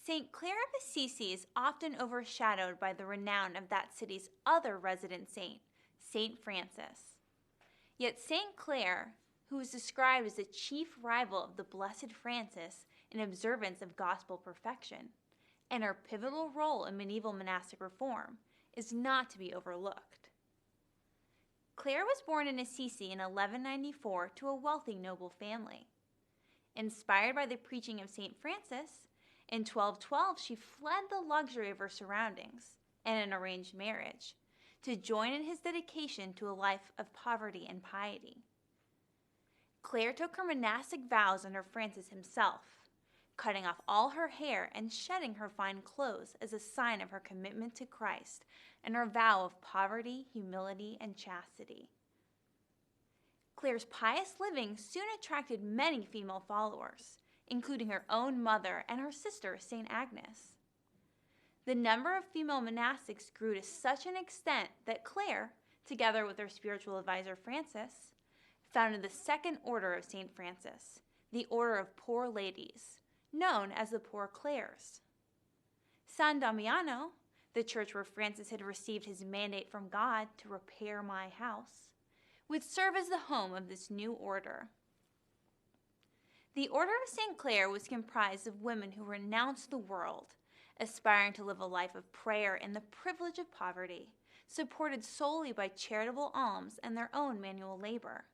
St. Clare of Assisi is often overshadowed by the renown of that city's other resident saint, St. Francis. Yet St. Clare, who is described as the chief rival of the Blessed Francis in observance of gospel perfection, and her pivotal role in medieval monastic reform, is not to be overlooked. Clare was born in Assisi in 1194 to a wealthy noble family. Inspired by the preaching of St. Francis, in 1212 she fled the luxury of her surroundings and an arranged marriage to join in his dedication to a life of poverty and piety. Clare took her monastic vows under Francis himself, cutting off all her hair and shedding her fine clothes as a sign of her commitment to Christ and her vow of poverty, humility, and chastity. Clare's pious living soon attracted many female followers, including her own mother and her sister, St. Agnes. The number of female monastics grew to such an extent that Clare, together with her spiritual advisor Francis, founded the Second Order of St. Francis, the Order of Poor Ladies, known as the Poor Clares. San Damiano, the church where Francis had received his mandate from God to repair my house, would serve as the home of this new order. The Order of St. Clare was comprised of women who renounced the world, aspiring to live a life of prayer in the privilege of poverty, supported solely by charitable alms and their own manual labor.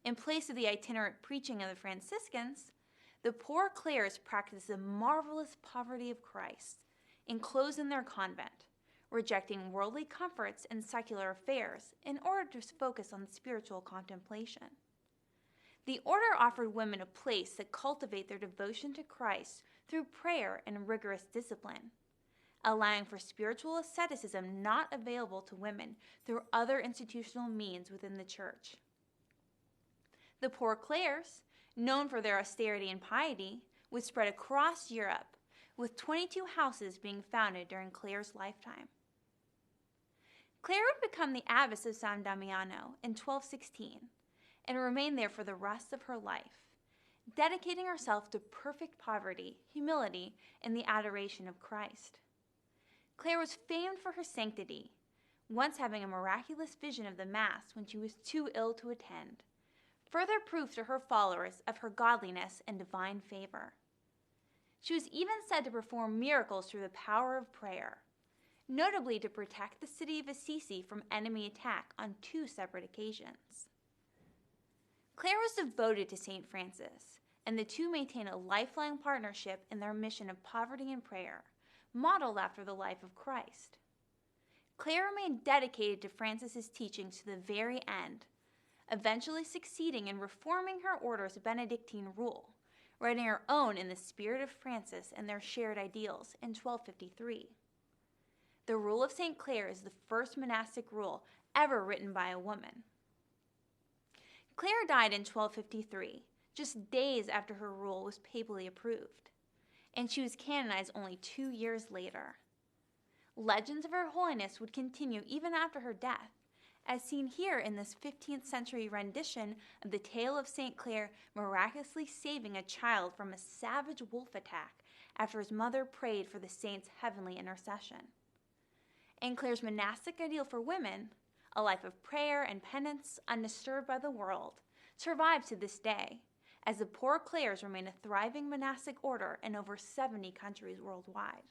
In place of the itinerant preaching of the Franciscans, the Poor Clares practiced the marvelous poverty of Christ, enclosed in their convent, rejecting worldly comforts and secular affairs in order to focus on spiritual contemplation. The order offered women a place to cultivate their devotion to Christ through prayer and rigorous discipline, allowing for spiritual asceticism not available to women through other institutional means within the church. The Poor Clares, known for their austerity and piety, would spread across Europe, with 22 houses being founded during Clare's lifetime. Clare would become the abbess of San Damiano in 1216 and remain there for the rest of her life, dedicating herself to perfect poverty, humility, and the adoration of Christ. Clare was famed for her sanctity, once having a miraculous vision of the Mass when she was too ill to attend, further proof to her followers of her godliness and divine favor. She was even said to perform miracles through the power of prayer, notably to protect the city of Assisi from enemy attack on 2 separate occasions. Clare was devoted to St. Francis, and the two maintained a lifelong partnership in their mission of poverty and prayer, modeled after the life of Christ. Clare remained dedicated to Francis's teachings to the very end, eventually succeeding in reforming her order's Benedictine rule, writing her own in the spirit of Francis and their shared ideals in 1253. The Rule of St. Clare is the first monastic rule ever written by a woman. Clare died in 1253, just days after her rule was papally approved, and she was canonized only 2 years later. Legends of her holiness would continue even after her death, as seen here in this 15th century rendition of the tale of St. Clare miraculously saving a child from a savage wolf attack after his mother prayed for the saint's heavenly intercession. And Clare's monastic ideal for women, a life of prayer and penance undisturbed by the world, survives to this day, as the Poor Clares remain a thriving monastic order in over 70 countries worldwide.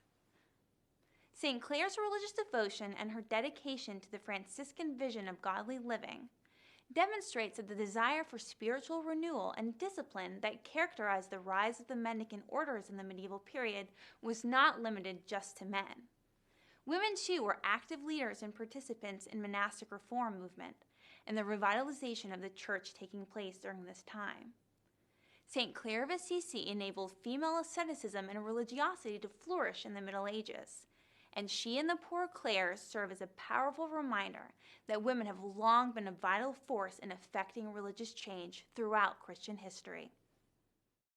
St. Clare's religious devotion and her dedication to the Franciscan vision of godly living demonstrates that the desire for spiritual renewal and discipline that characterized the rise of the mendicant orders in the medieval period was not limited just to men. Women, too, were active leaders and participants in monastic reform movement and the revitalization of the church taking place during this time. St. Clare of Assisi enabled female asceticism and religiosity to flourish in the Middle Ages, and she and the Poor Clares serve as a powerful reminder that women have long been a vital force in affecting religious change throughout Christian history.